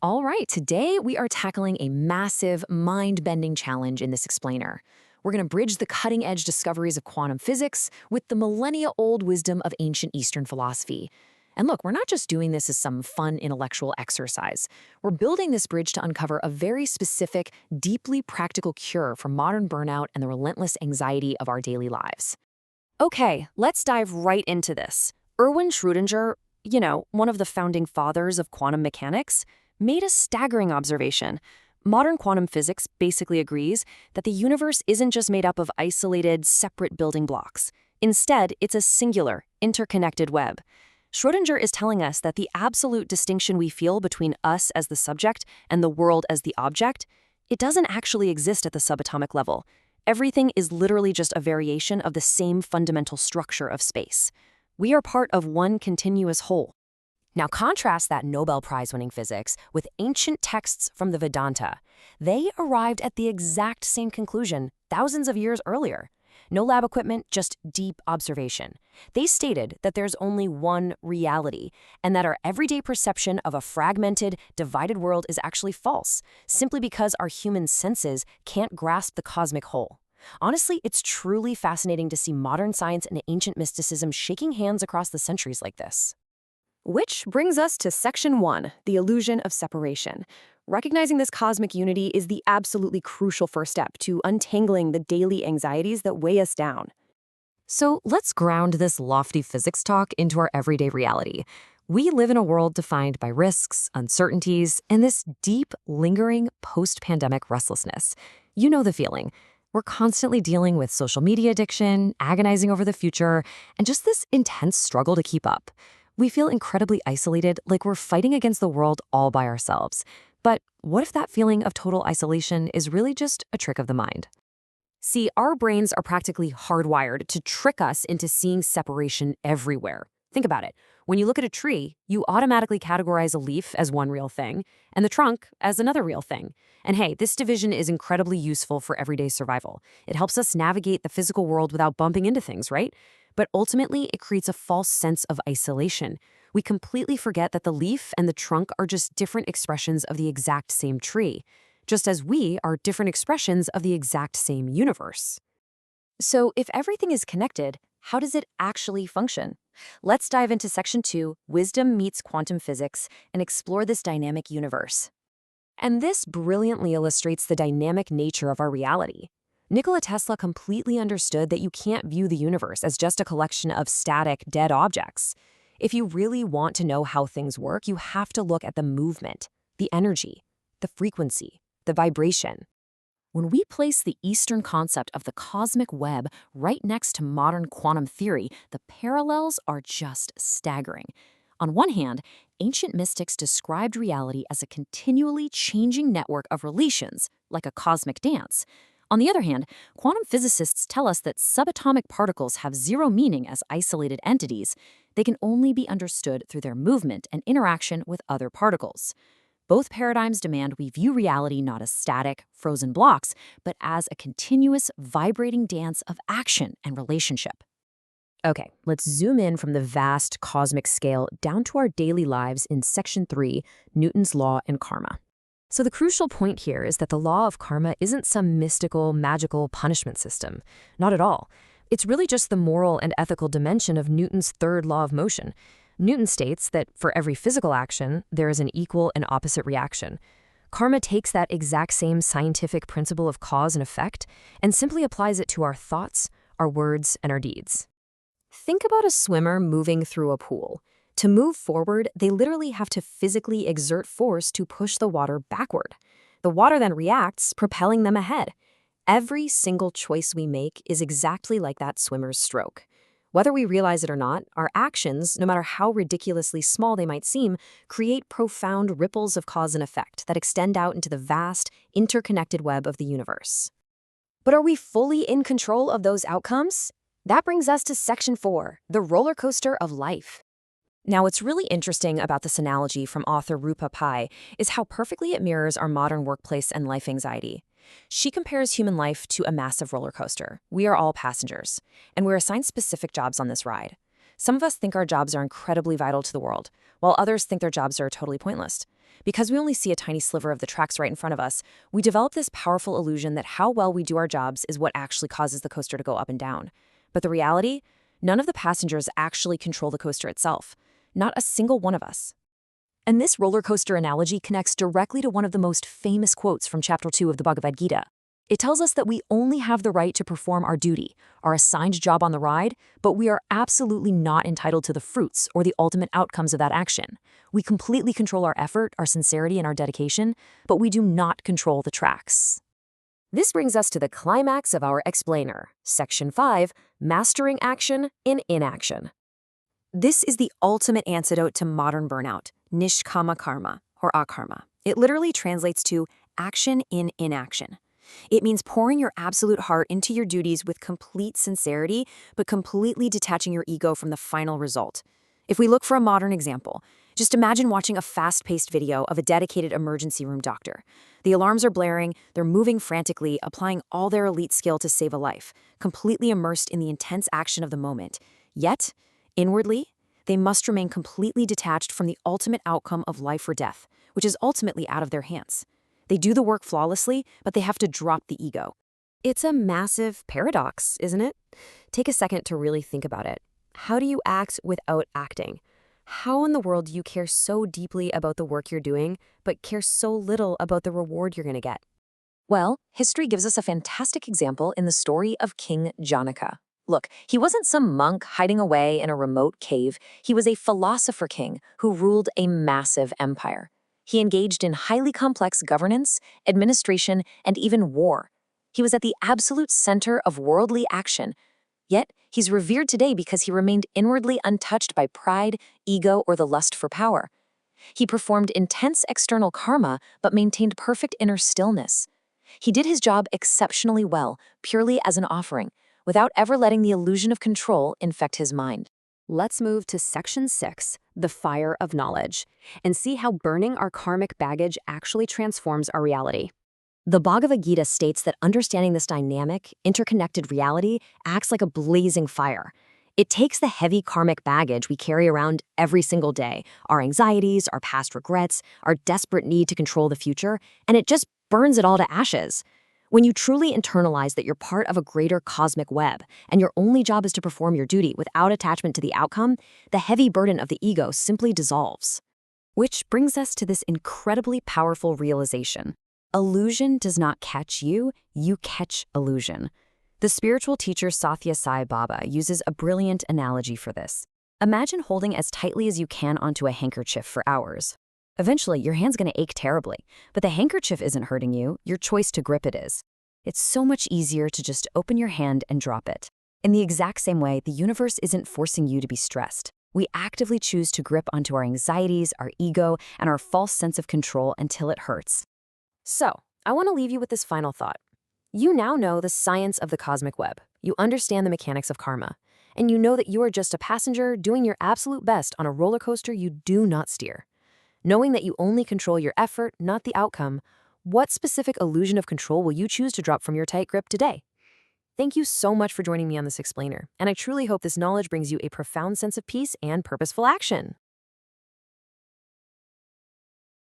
All right, today we are tackling a massive, mind-bending challenge in this explainer. We're going to bridge the cutting-edge discoveries of quantum physics with the millennia-old wisdom of ancient Eastern philosophy. And look, we're not just doing this as some fun intellectual exercise. We're building this bridge to uncover a very specific, deeply practical cure for modern burnout and the relentless anxiety of our daily lives. Okay, let's dive right into this. Erwin Schrödinger, one of the founding fathers of quantum mechanics, made a staggering observation. Modern quantum physics basically agrees that the universe isn't just made up of isolated, separate building blocks. Instead, it's a singular, interconnected web. Schrödinger is telling us that the absolute distinction we feel between us as the subject and the world as the object, it doesn't actually exist at the subatomic level. Everything is literally just a variation of the same fundamental structure of space. We are part of one continuous whole. Now contrast that Nobel Prize-winning physics with ancient texts from the Vedanta. They arrived at the exact same conclusion thousands of years earlier. No lab equipment, just deep observation. They stated that there's only one reality, and that our everyday perception of a fragmented, divided world is actually false, simply because our human senses can't grasp the cosmic whole. Honestly, it's truly fascinating to see modern science and ancient mysticism shaking hands across the centuries like this. Which brings us to Section 1, the illusion of separation. Recognizing this cosmic unity is the absolutely crucial first step to untangling the daily anxieties that weigh us down. So let's ground this lofty physics talk into our everyday reality. We live in a world defined by risks, uncertainties, and this deep, lingering post-pandemic restlessness. You know the feeling. We're constantly dealing with social media addiction, agonizing over the future, and just this intense struggle to keep up. We feel incredibly isolated, like we're fighting against the world all by ourselves. But what if that feeling of total isolation is really just a trick of the mind? See, our brains are practically hardwired to trick us into seeing separation everywhere. Think about it. When you look at a tree, you automatically categorize a leaf as one real thing and the trunk as another real thing. And hey, this division is incredibly useful for everyday survival. It helps us navigate the physical world without bumping into things, right? But ultimately, it creates a false sense of isolation. We completely forget that the leaf and the trunk are just different expressions of the exact same tree, just as we are different expressions of the exact same universe. So if everything is connected, how does it actually function? Let's dive into Section 2, Wisdom Meets Quantum Physics, and explore this dynamic universe. And this brilliantly illustrates the dynamic nature of our reality. Nikola Tesla completely understood that you can't view the universe as just a collection of static, dead objects. If you really want to know how things work, you have to look at the movement, the energy, the frequency, the vibration. When we place the Eastern concept of the cosmic web right next to modern quantum theory, the parallels are just staggering. On one hand, ancient mystics described reality as a continually changing network of relations, like a cosmic dance. On the other hand, quantum physicists tell us that subatomic particles have zero meaning as isolated entities. They can only be understood through their movement and interaction with other particles. Both paradigms demand we view reality not as static, frozen blocks, but as a continuous, vibrating dance of action and relationship. Okay, let's zoom in from the vast cosmic scale down to our daily lives in Section 3, Newton's Law and Karma. So the crucial point here is that the law of karma isn't some mystical, magical punishment system. Not at all. It's really just the moral and ethical dimension of Newton's third law of motion. Newton states that for every physical action, there is an equal and opposite reaction. Karma takes that exact same scientific principle of cause and effect and simply applies it to our thoughts, our words, and our deeds. Think about a swimmer moving through a pool. To move forward, they literally have to physically exert force to push the water backward. The water then reacts, propelling them ahead. Every single choice we make is exactly like that swimmer's stroke. Whether we realize it or not, our actions, no matter how ridiculously small they might seem, create profound ripples of cause and effect that extend out into the vast, interconnected web of the universe. But are we fully in control of those outcomes? That brings us to Section 4, the roller coaster of life. Now, what's really interesting about this analogy from author Rupa Pai is how perfectly it mirrors our modern workplace and life anxiety. She compares human life to a massive roller coaster. We are all passengers, and we're assigned specific jobs on this ride. Some of us think our jobs are incredibly vital to the world, while others think their jobs are totally pointless. Because we only see a tiny sliver of the tracks right in front of us, we develop this powerful illusion that how well we do our jobs is what actually causes the coaster to go up and down. But the reality? None of the passengers actually control the coaster itself. Not a single one of us. And this roller coaster analogy connects directly to one of the most famous quotes from Chapter 2 of the Bhagavad Gita. It tells us that we only have the right to perform our duty, our assigned job on the ride, but we are absolutely not entitled to the fruits or the ultimate outcomes of that action. We completely control our effort, our sincerity, and our dedication, but we do not control the tracks. This brings us to the climax of our explainer, Section 5, Mastering Action in Inaction. This is the ultimate antidote to modern burnout, nishkama karma, or akarma. It literally translates to action in inaction. It means pouring your absolute heart into your duties with complete sincerity, but completely detaching your ego from the final result. If we look for a modern example, just imagine watching a fast-paced video of a dedicated emergency room doctor. The alarms are blaring, they're moving frantically, applying all their elite skill to save a life, completely immersed in the intense action of the moment. Yet, inwardly, they must remain completely detached from the ultimate outcome of life or death, which is ultimately out of their hands. They do the work flawlessly, but they have to drop the ego. It's a massive paradox, isn't it? Take a second to really think about it. How do you act without acting? How in the world do you care so deeply about the work you're doing, but care so little about the reward you're going to get? Well, history gives us a fantastic example in the story of King Janaka. Look, he wasn't some monk hiding away in a remote cave. He was a philosopher king who ruled a massive empire. He engaged in highly complex governance, administration, and even war. He was at the absolute center of worldly action. Yet, he's revered today because he remained inwardly untouched by pride, ego, or the lust for power. He performed intense external karma, but maintained perfect inner stillness. He did his job exceptionally well, purely as an offering, without ever letting the illusion of control infect his mind. Let's move to Section 6, the fire of knowledge, and see how burning our karmic baggage actually transforms our reality. The Bhagavad Gita states that understanding this dynamic, interconnected reality acts like a blazing fire. It takes the heavy karmic baggage we carry around every single day, our anxieties, our past regrets, our desperate need to control the future, and it just burns it all to ashes. When you truly internalize that you're part of a greater cosmic web, and your only job is to perform your duty without attachment to the outcome, the heavy burden of the ego simply dissolves. Which brings us to this incredibly powerful realization. Illusion does not catch you, you catch illusion. The spiritual teacher Sathya Sai Baba uses a brilliant analogy for this. Imagine holding as tightly as you can onto a handkerchief for hours. Eventually, your hand's going to ache terribly, but the handkerchief isn't hurting you, your choice to grip it is. It's so much easier to just open your hand and drop it. In the exact same way, the universe isn't forcing you to be stressed. We actively choose to grip onto our anxieties, our ego, and our false sense of control until it hurts. So, I want to leave you with this final thought. You now know the science of the cosmic web. You understand the mechanics of karma. And you know that you are just a passenger doing your absolute best on a roller coaster you do not steer. Knowing that you only control your effort, not the outcome, what specific illusion of control will you choose to drop from your tight grip today? Thank you so much for joining me on this explainer, and I truly hope this knowledge brings you a profound sense of peace and purposeful action.